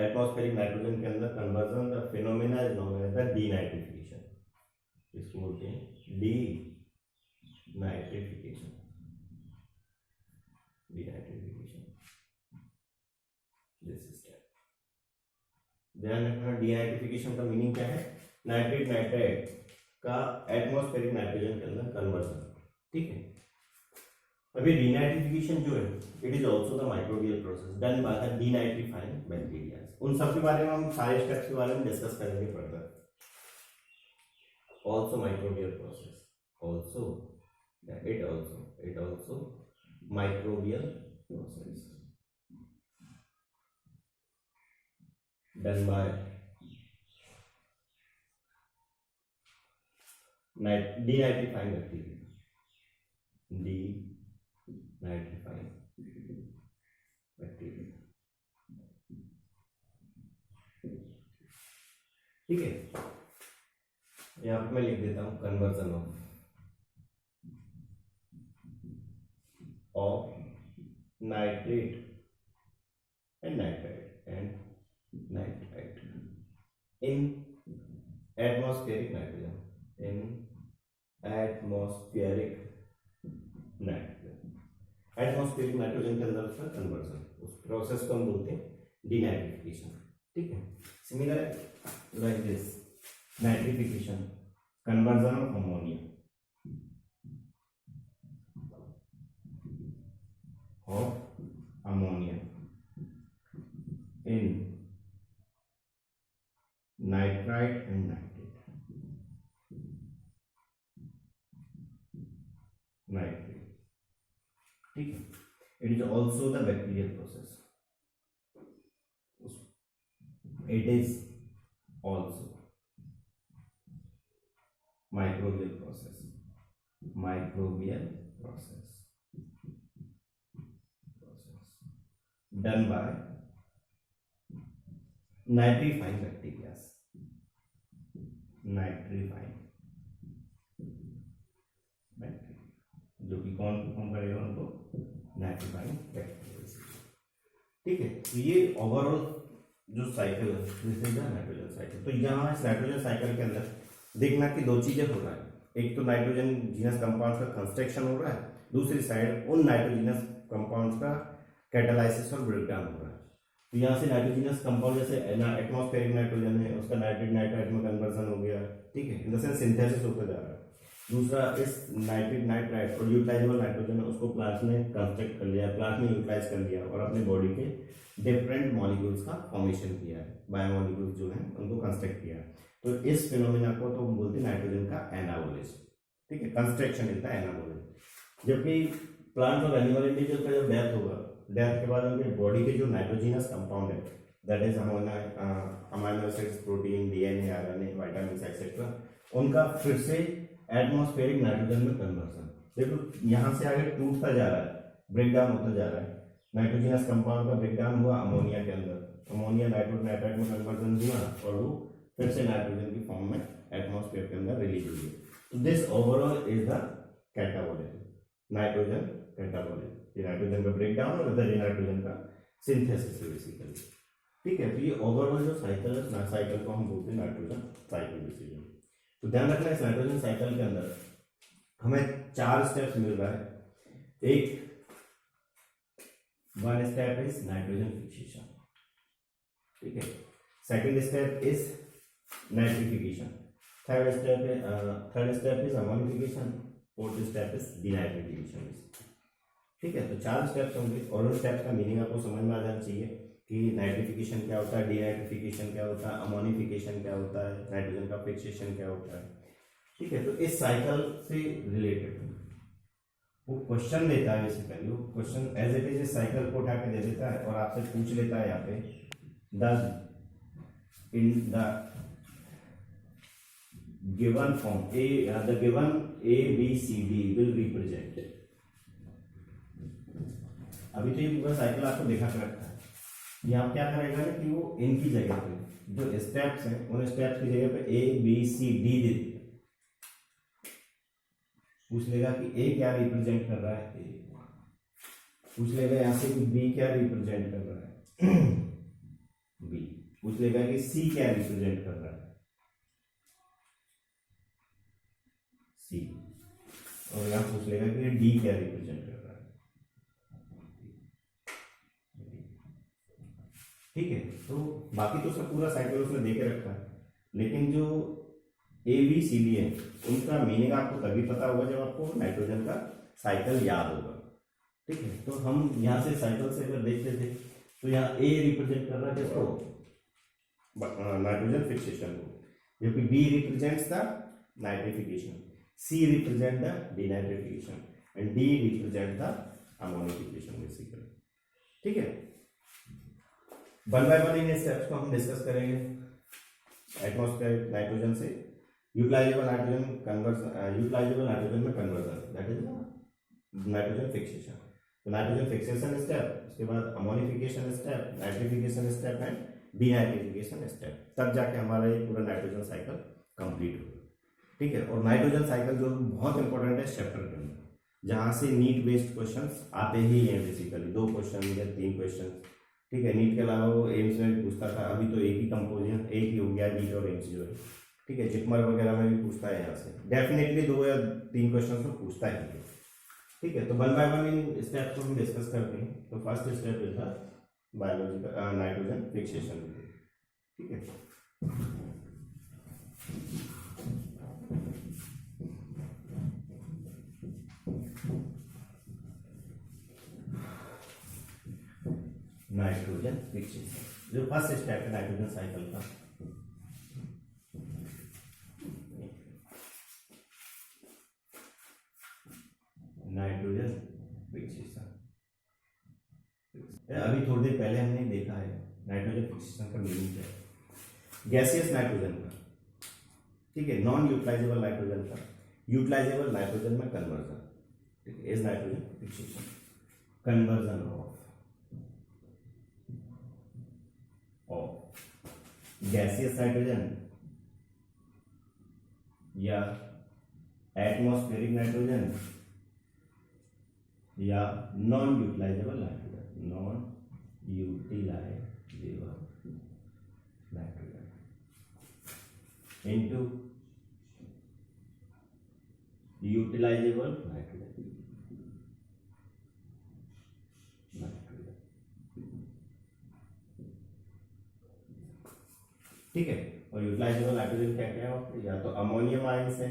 एटमॉस्फेरिक नाइट्रोजन के अंदर conversion the phenomena is known as the denitrification. इसको बोलते हैं डीनाइट्रिफिकेशन। डीनाइट्रिफिकेशन दिस स्टेप ध्यान रखना। डीनाइट्रिफिकेशन का मीनिंग क्या है? नाइट्रेट नाइट्राइट का एटमॉस्फेरिक नाइट्रोजन के अंदर कन्वर्जन। ठीक है, अभी डीनाइट्रिफिकेशन जो है it is also the microbial process done by the denitrifying bacteria. उन सब के बारे में हम सारे स्टेप्स के बारे में डिस्कस करेंगे further. also microbial process, also it also microbial process done by denitrifying bacteria, denitrifying bacteria। ठीक है, यहाँ पे मैं लिख देता हूँ conversion of nitrate and nitrite in atmospheric nitrogen, atmospheric nitrogen के अंदर उसका कन्वर्जन, उस प्रोसेस को हम बोलते हैं डीनाइट्रिफिकेशन। ठीक है, similar like this nitrification, conversion of ammonia in nitrite and nitrate, ठीक है, it is also the bacterial process, it is also microbial process done by nitrifying bacteria, जो कि कौन परफॉर्म करेगा उनको? Nitrifying bacteria. ठीक है, तो ये ओवरऑल जो साइकिल है this is the nitrogen cycle. तो यहाँ इस नाइट्रोजन साइकिल के अंदर देखना कि दो चीजें हो रहा है, एक तो नाइट्रोजन जीनस कंपाउंड्स का कंस्ट्रक्शन हो रहा है, दूसरी साइड उन नाइट्रोजीनस कंपाउंड्स का कैटालाइसिस और ब्रेकडाउन हो रहा है। तो यहाँ से नाइट्रोजीनस कंपाउंड जैसे एटमॉस्फेरिक नाइट्रोजन है उसका नाइट्रेट नाइट्राइट में कन्वर्जन हो गया, ठीक है, इन द सेंस सिंथेसिस होता जा रहा है। दूसरा इस नाइट्रेट नाइट्राइट और यूटिलाइजेबल नाइट्रोजन है उसको प्लांट ने कंस्ट्रक्ट कर लिया, प्लांट ने यूटिलाइज कर लिया और अपने बॉडी के डिफरेंट मॉलिक्यूल्स का फॉर्मेशन किया है, बायोमॉलिक्यूल्स जो हैं उनको कंस्ट्रक्ट किया है। तो इस फिनोमेना को तो हम बोलते हैं नाइट्रोजन का एनाबोलिज्म। ठीक है, कंस्ट्रक्शन इज द एनाबोलिज्म। जबकि प्लांट और एनिमल इंडिविजुअल का जब डेथ होगा, डेथ के बाद उनके बॉडी के जो नाइट्रोजीनस कंपाउंड है that is amino acids, protein, DNA, RNA, vitamins etcetera, उनका फिर से एटमॉस्फेरिक नाइट्रोजन में कन्वर्जन। देखो यहाँ से आगे टूटता जा रहा है, ब्रेकडाउन होता जा रहा है। नाइट्रोजीनस कंपाउंड का ब्रेकडाउन हुआ अमोनिया के अंदर, अमोनिया नाइट्रोजन नाइट्राइट में कन्वर्जन हुआ और वो फिर से नाइट्रोजन की फॉर्म में एटमॉस्फेयर के अंदर रिलीज हुई है। तो this overall is the catabolism, nitrogen catabolism, nitrogen का ब्रेकडाउन और नाइट्रोजन का सिंथेसिस बेसिकली। ठीक है, तो ये ओवरऑल जो साइकिल है, साइकिल को हम बोलते हैं नाइट्रोजन साइकिल बेसिकली। तो ध्यान रखना इस नाइट्रोजन साइकिल के अंदर हमें 4 स्टेप्स मिल रहा है। एक one step is nitrogen fixation, ठीक है। Second step is nitrification, third step is ammonification, fourth step is denitrification, ठीक है। तो 4 स्टेप्स होंगे और उन स्टेप्स का मीनिंग आपको समझ में आ जाना चाहिए कि नाइट्रिफिकेशन क्या होता है, डिनाइट्रिफिकेशन क्या होता है, अमोनिफिकेशन क्या होता है, नाइट्रोजन का फिक्सेशन क्या होता है, ठीक है। तो इस साइकिल से रिलेटेड वो क्वेश्चन देता है, बेसिकली वो क्वेश्चन एज इट इज इस साइकिल को उठा के दे देता है और आपसे पूछ लेता है यहाँ पे the given form the given A B C D will represent. अभी तो ये पूरा साइकिल आपको दिखा कर रखा है, यहाँ क्या करेगा ना कि वो इनकी जगह पे जो स्टेप्स हैं उन स्टेप्स की जगह पे ए बी सी डी दे देगा, पूछ लेगा कि ए क्या रिप्रेजेंट कर रहा है, ए पूछ लेगा यहाँ से कि बी क्या रिप्रेजेंट कर रहा है बी पूछ लेगा कि सी क्या रिप्रेजेंट कर रहा है सी, और यहाँ पूछ लेगा कि डी क्या रिप्रेजेंट कर रहा है, ठीक है। तो बाकी तो सब पूरा साइकिल उसने दे के रखा है, लेकिन जो ए बी सी डी है उनका मीनिंग आपको तभी पता होगा जब आपको नाइट्रोजन का साइकिल याद होगा, ठीक है। तो हम यहाँ से साइकिल से अगर देखते थे तो यहाँ ए रिप्रेजेंट कर रहा है किसको, नाइट्रोजन फिक्सेशन को, जबकि B represents the nitrification, C represent the denitrification and D represent the ammonification basically, ठीक है। वन बाय वन इन स्टेप्स को हम डिस्कस करेंगे। एटमॉस्फेरिक नाइट्रोजन से utilisable nitrogen conversion, utilisable nitrogen में conversion, that is nitrogen fixation. तो nitrogen fixation step, उसके बाद ammonification step, nitrification step and denitrification step, तब जाके हमारा ये पूरा नाइट्रोजन साइकिल कंप्लीट होगा, ठीक है। और नाइट्रोजन साइकिल जो बहुत इंपॉर्टेंट है चैप्टर के अंदर, जहाँ से नीट बेस्ड क्वेश्चंस आते ही हैं बेसिकली, 2 क्वेश्चन या 3 क्वेश्चन, ठीक है। नीट के अलावा वो एम्स में भी पूछता था, अभी तो एक ही कंपोजिशन एक ही हो गया नीट और एम्स जो है, ठीक है। जिपमर वगैरह में भी पूछता है, यहाँ से डेफिनेटली 2 या 3 क्वेश्चन तो पूछता ही है, ठीक है। तो one by one in step को हम डिस्कस करते हैं। तो first step is the biological nitrogen fixation, ठीक है। नाइट्रोजन फिक्सेशन जो फर्स्ट स्टेप है नाइट्रोजन साइकिल का, नाइट्रोजन फिक्सेशन। अभी थोड़ी देर पहले हमने देखा है नाइट्रोजन फिक्सेशन का मीनिंग क्या है। गैसियस नाइट्रोजन का, ठीक है, नॉन यूटिलाइजेबल नाइट्रोजन का यूटिलाइजेबल नाइट्रोजन में कन्वर्जन, ठीक है, is nitrogen fixation. Conversion of gaseous nitrogen या एटमॉस्फेरिक नाइट्रोजन या non utilisable nitrogen, non utilisable nitrogen into utilisable nitrogen, ठीक है। और यूटिलाइजेबल नाइट्रोजन क्या क्या है, या तो अमोनियम आयंस है,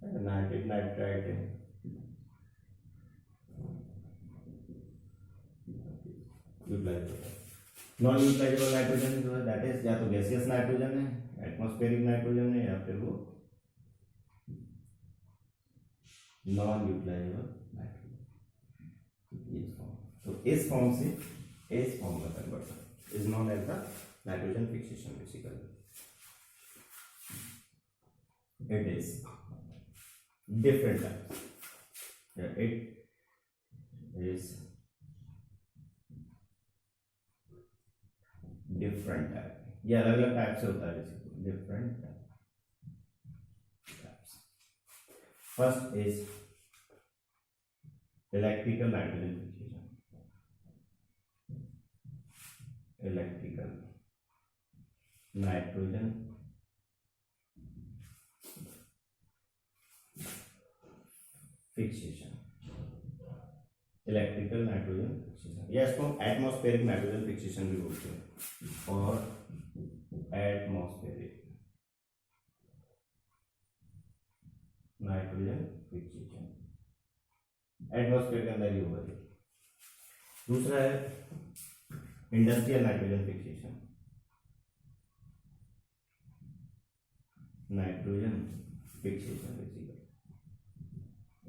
नाइट्रेट नाइट्राइट है, यूटिलाइजेबल। नॉन यूटिलाइजेबल नाइट्रोजन जो है दैट इज या तो गैसियस नाइट्रोजन है, एटमॉस्फेरिक नाइट्रोजन है, या फिर वो नॉन यूटिलाइजेबल नाइट्रोजन, इस फॉर्म। तो इस फॉर्म से इस फॉर्म का conversion is known as the nitrogen fixation basically. It is different types. Yeah, it is different type. ये अलग अलग टाइप से होता है basically, different types. First is electrical nitrogen fixation, electrical nitrogen fixation. Electrical nitrogen fixation, या इसको हम atmospheric nitrogen fixation भी बोलते हैं, और एटमॉस्फेरिक नाइट्रोजन फिक्सेशन, एटमॉस्फेयर के अंदर ही होगा। दूसरा है industrial nitrogen fixation, nitrogen fixation basically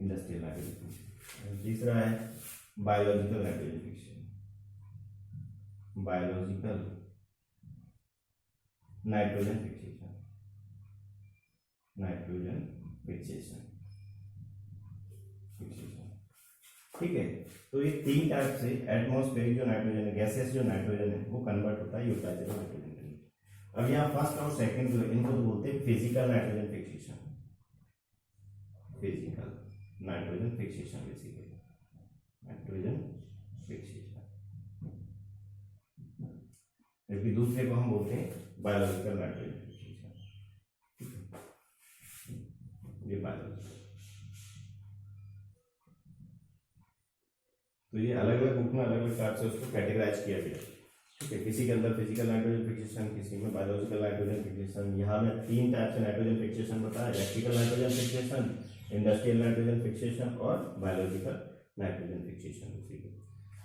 industrial nitrogen fixation. तीसरा है biological nitrogen fixation, biological nitrogen fixation, nitrogen fixation fixation. ठीक है, तो ये तीन टाइप से एटमॉस्फेरिक जो नाइट्रोजन है, गैसेस जो नाइट्रोजन है, वो कन्वर्ट होता है यूटिलाइजेबल नाइट्रोजन। अब यहाँ फर्स्ट और सेकंड जो है इनको तो बोलते हैं physical nitrogen fixation, physical nitrogen fixation basically nitrogen fixation, जबकि दूसरे को हम बोलते हैं बायोलॉजिकल नाइट्रोजन फिक्सेशन। ये बायोलॉजिकल, तो ये अलग अलग बुक में अलग अलग टाइप से उसको कैटेगराइज किया गया। ठीक है, किसी के अंदर फिजिकल नाइट्रोजन फिक्सेशन, किसी में बायोलॉजिकल नाइट्रोजन फिक्सेशन। यहाँ में तीन टाइप से नाइट्रोजन फिक्सेशन बताया, electrical nitrogen fixation, industrial nitrogen fixation और बायोलॉजिकल नाइट्रोजन फिक्सेशन।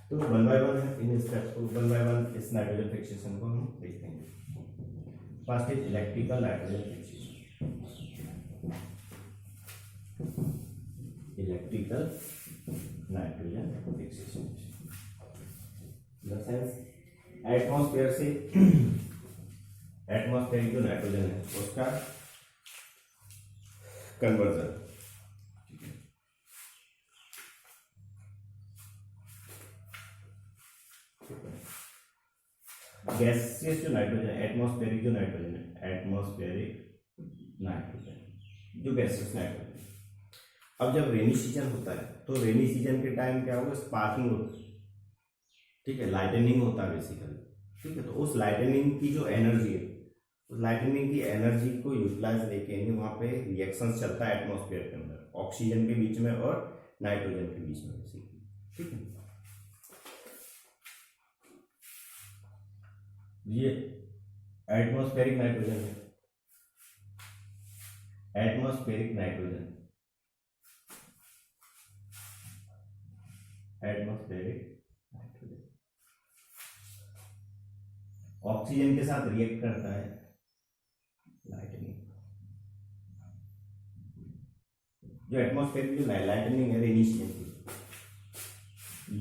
तो वन बाय वन है इन स्टेप्स को, वन बाय वन इस नाइट्रोजन फिक्सेशन को हम देखेंगे। First is electrical nitrogen fixation, electrical nitrogen fixation in the sense atmosphere से एटमॉस्फेरिक जो नाइट्रोजन है उसका कन्वर्जन, गैसेस जो नाइट्रोजन है, एटमॉस्फेरिक जो नाइट्रोजन है, एटमॉस्फेरिक नाइट्रोजन जो गैसेस नाइट्रोजन। अब जब रेनी सीजन होता है तो रेनी सीजन के टाइम क्या होगा, स्पार्किंग होती है। ठीक है, लाइटनिंग होता है बेसिकली। ठीक है, तो उस लाइटनिंग की जो एनर्जी है, उस लाइटनिंग की एनर्जी को यूटिलाइज लेके वहां पे रिएक्शन चलता है एटमॉस्फेयर के अंदर, ऑक्सीजन के बीच में और नाइट्रोजन के बीच में बेसिकली। ठीक है, ये एटमॉस्फेरिक नाइट्रोजन है, atmospheric nitrogen, atmospheric nitrogen oxygen के साथ रिएक्ट करता है लाइटनिंग। जो एटमॉस्फेरिक जो लाइटनिंग है रेनी सीजन की,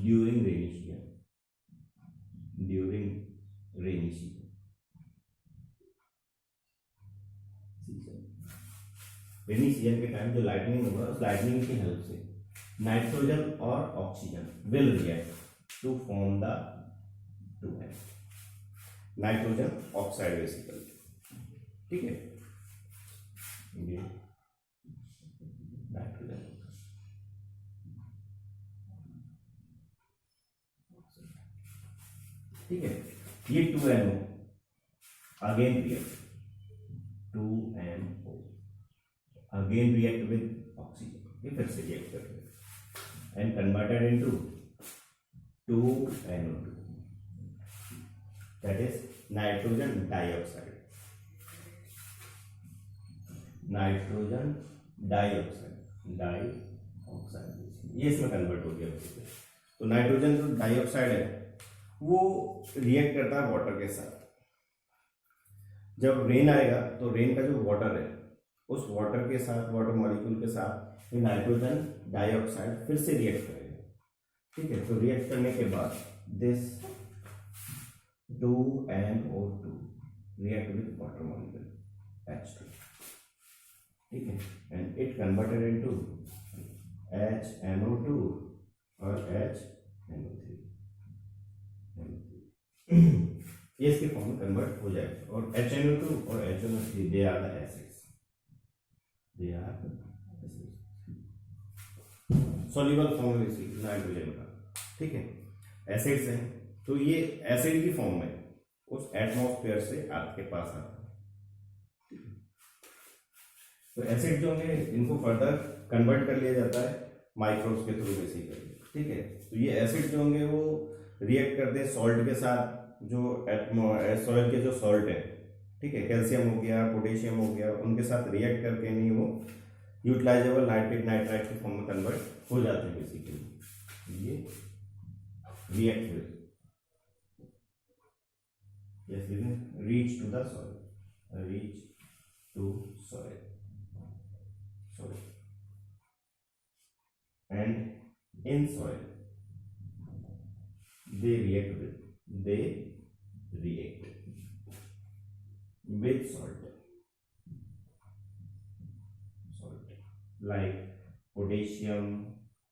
during rainy season, during rainy season, rainy season के टाइम जो लाइटनिंग होगा उस लाइटनिंग की हेल्प से नाइट्रोजन और oxygen will react to form the two nitrogen oxide basically. ठीक है, ये नाइट्रोजन, ठीक है, ये 2NO again react, 2NO again react with oxygen, ये फिर से रिएक्ट करते हैं and converted into 2NO2, that is nitrogen dioxide, nitrogen dioxide ये इसमें कन्वर्ट हो गया बेसिकली। तो नाइट्रोजन जो डाइऑक्साइड है वो रिएक्ट करता है वाटर के साथ। जब रेन आएगा तो रेन का जो वाटर है उस वाटर के साथ, वाटर मॉलिक्यूल के साथ ये नाइट्रोजन डाइऑक्साइड फिर से रिएक्ट करेगा। ठीक है, तो रिएक्ट करने के बाद this 2NO2 react with water molecule H2, ठीक है, and it converted into HNO2 और HNO3 ये इसके फॉर्म में कन्वर्ट हो जाएगा। और HNO2 और HNO3 they are the acids, they are soluble form में नाइट्रोजन का। ठीक है, एसिड्स हैं, तो ये एसिड की फॉर्म में उस एटमॉस्फेयर से आपके पास आता है। तो एसिड जो है इनको फर्दर कन्वर्ट कर लिया जाता है माइक्रोब्स के थ्रू बेसिकली। ठीक है। तो ये एसिड जो होंगे वो रिएक्ट करते हैं सॉल्ट के साथ, जो सॉइल के जो सॉल्ट है, ठीक है, कैल्शियम हो गया, पोटेशियम हो गया, उनके साथ रिएक्ट करके नहीं वो यूटिलाइजेबल नाइट्रेट नाइट्राइट के फॉर्म में कन्वर्ट हो जाते हैं बेसिकली। ये react with yes reach to the soil, reach to soil and in soil they react with salt like potassium,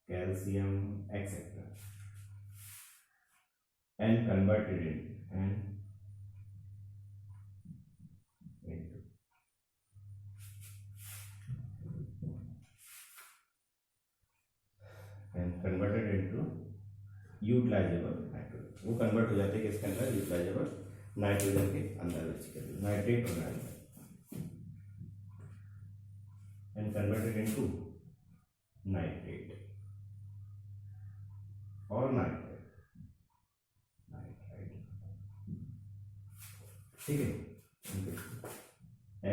calcium, etc. and converted into utilisable nitrogen. वो convert हो जाते हैं किसके अंदर, यूटिलाइजेबल नाइट्रोजन के अंदर, बेसिकली नाइट्रेट और nitrate and converted into nitrate और नाइट्रेट, ठीक है,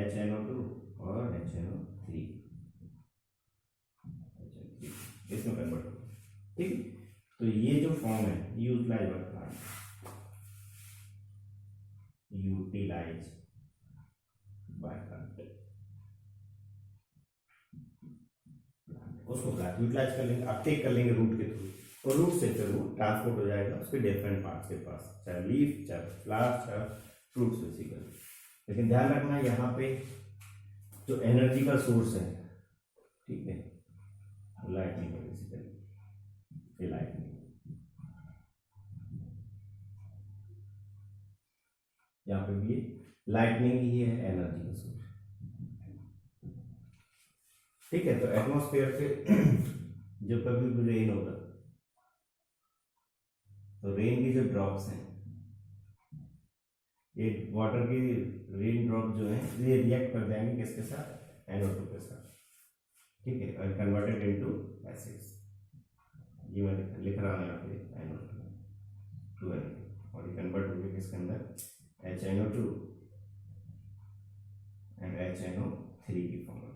HNO2 और HNO3 इसमें कन्वर्ट हो, ठीक है। तो ये जो फॉर्म है यूटिलाइजेबल प्लांट, यूटिलाइज बाय प्लांट, उसको यूटिलाइज कर लेंगे, अपटेक कर लेंगे रूट के थ्रू, और रूट से फिर वो ट्रांसपोर्ट हो जाएगा उसके डिफरेंट पार्ट्स के पास, चाहे लीफ, चाहे फ्लावर, चाहे फ्रूट्स बेसिकली। लेकिन ध्यान रखना यहाँ पे जो एनर्जी का सोर्स है, ठीक है, लाइटनिंग है बेसिकली, लाइटनिंग, यहाँ पे भी लाइटनिंग ही है एनर्जी का सोर्स, ठीक है। तो एटमॉस्फेयर पे जब कभी भी रेन होगा तो रेन की जो ड्रॉप्स हैं, ये वाटर की रेन ड्रॉप जो है ये रिएक्ट कर जाएंगे किसके साथ, NO2 के साथ, ठीक है, और कन्वर्टेड इनटू एसिड्स। ये मैं लिख रहा हूँ यहाँ पे NO2 और ये कन्वर्ट हो गया किसके अंदर, HNO2 एंड HNO3 की फॉर्म में,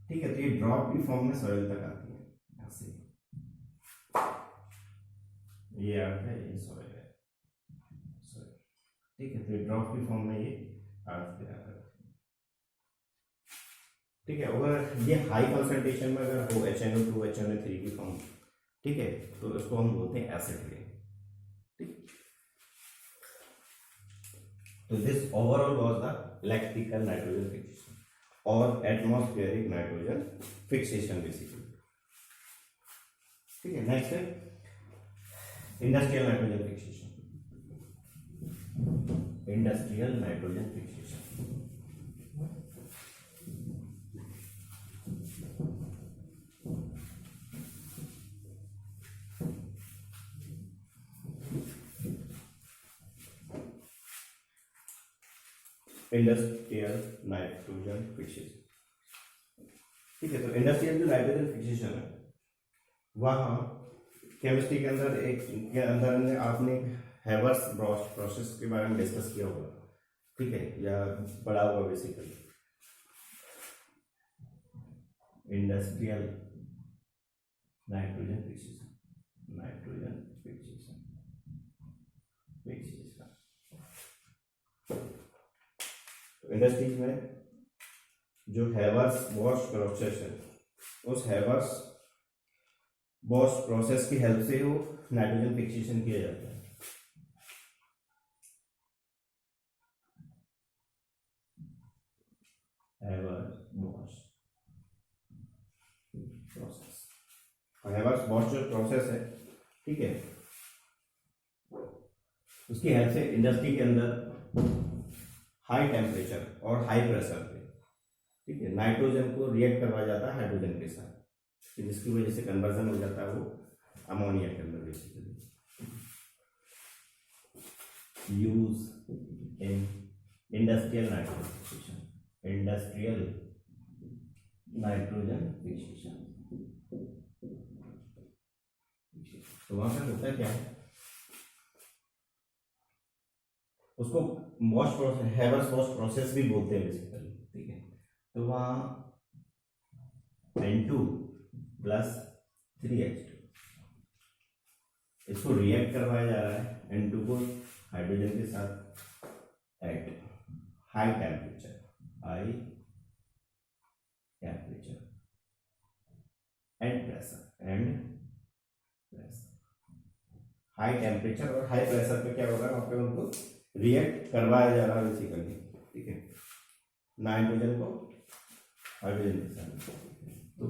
ठीक है। तो ये ड्रॉप की फॉर्म में सॉइल तक आती है, ऐसे ये अर्थ है, ये सॉइल है, सॉइल, ठीक है। तो ये ड्रॉप की फॉर्म में ये अर्थ पे आता है, ठीक है। अगर ये हाई कंसंट्रेशन में अगर हो HNO2 HNO3 की फॉर्म, ठीक है, तो इसको हम बोलते हैं एसिड रेन, ठीक। तो this overall was the electrical nitrogen fixation और एटमॉस्फेरिक नाइट्रोजन फिक्सेशन बेसिकली, ठीक है। नेक्स्ट है industrial nitrogen fixation, industrial nitrogen fixation, industrial nitrogen fixation, ठीक है। तो इंडस्ट्रियल जो नाइट्रोजन फिक्सेशन है वहाँ केमिस्ट्री के अंदर में आपने हैवर्स प्रोसेस के बारे में डिस्कस किया होगा, ठीक है, या पढ़ा होगा basically. Industrial nitrogen fixation, nitrogen fixation, industries में जो हैवर्स बॉश प्रोसेस है, उस हैवर्स बॉश प्रोसेस की हेल्प से वो नाइट्रोजन फिक्सेशन किया जाता है। हैवर्स बॉश प्रोसेस, हैवर्स बॉश जो प्रोसेस है, ठीक है, उसकी हेल्प से इंडस्ट्री के अंदर हाई टेम्परेचर और हाई प्रेशर पे, ठीक है, नाइट्रोजन को रिएक्ट करवाया जाता है हाइड्रोजन के साथ, जिसकी वजह से कन्वर्जन हो जाता है वो अमोनिया के अंदर basically. Use in industrial nitrogen fixation, industrial nitrogen fixation, तो वहां पे होता क्या है, उसको वॉश प्रोसेस, हैवर्स वॉश प्रोसेस भी बोलते हैं बेसिकली, ठीक है। तो वहाँ N2 प्लस 3H2 इसको रिएक्ट करवाया जा रहा है N2 को हाइड्रोजन के साथ at high temperature and pressure high temperature और हाई प्रेशर पे क्या होगा, वहाँ पे उनको रिएक्ट करवाया जा रहा है बेसिकली, ठीक है, नाइट्रोजन को हाइड्रोजन के साथ। तो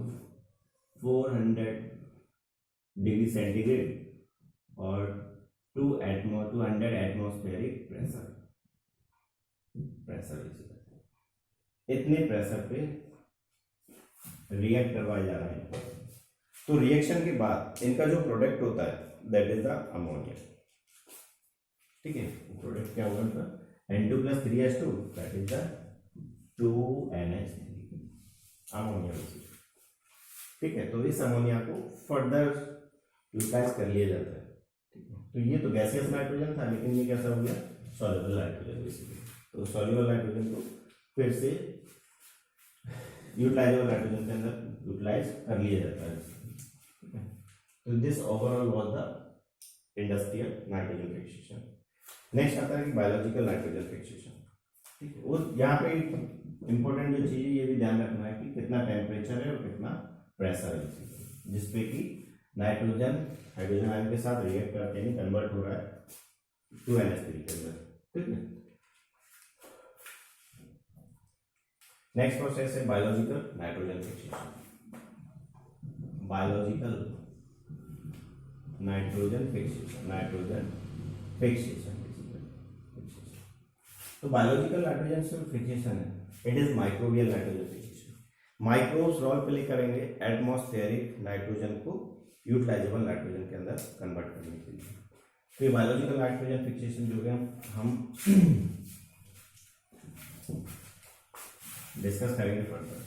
400 डिग्री सेंटीग्रेड और 200 एटमॉस्फेरिक प्रेशर इतने प्रेशर पे रिएक्ट करवाया जा रहा है। तो रिएक्शन के बाद इनका जो प्रोडक्ट होता है दैट इज द अमोनिया, ठीक है। प्रोडक्ट क्या होगा इनका, N2 plus 3H2 that is the 2NH3 ammonia, ठीक है। तो इस अमोनिया को फर्दर यूटिलाइज कर लिया जाता है, ठीक है। तो ये तो गैसियस नाइट्रोजन था, लेकिन ये कैसा हो गया, सॉल्युबल नाइट्रोजन बेसिकली। तो सॉल्युबल नाइट्रोजन को फिर से यूटिलाइजेबल नाइट्रोजन के अंदर यूटिलाइज कर लिया जाता है, ठीक है। तो this overall was the industrial nitrogen fixation. Next आता है कि बायोलॉजिकल नाइट्रोजन फिक्सेशन, ठीक है। वो यहाँ पे इंपॉर्टेंट जो चीज है ये भी ध्यान रखना है कि कितना टेम्परेचर है और कितना प्रेशर है, जिसपे कि नाइट्रोजन हाइड्रोजन आयन के साथ रिएक्ट करके नहीं कन्वर्ट हो रहा है 2NH3 के अंदर, ठीक है। नेक्स्ट प्रोसेस है biological nitrogen fixation. Biological nitrogen fixation तो बायोलॉजिकल नाइट्रोजन फिक्सेशन है, it is microbial nitrogen fixation. Microbes role play करेंगे एटमॉस्फेरिक नाइट्रोजन को यूटिलाइजेबल नाइट्रोजन के अंदर कन्वर्ट करने के लिए। तो ये बायोलॉजिकल नाइट्रोजन फिक्सेशन जो है हम डिस्कस करेंगे फर्दर।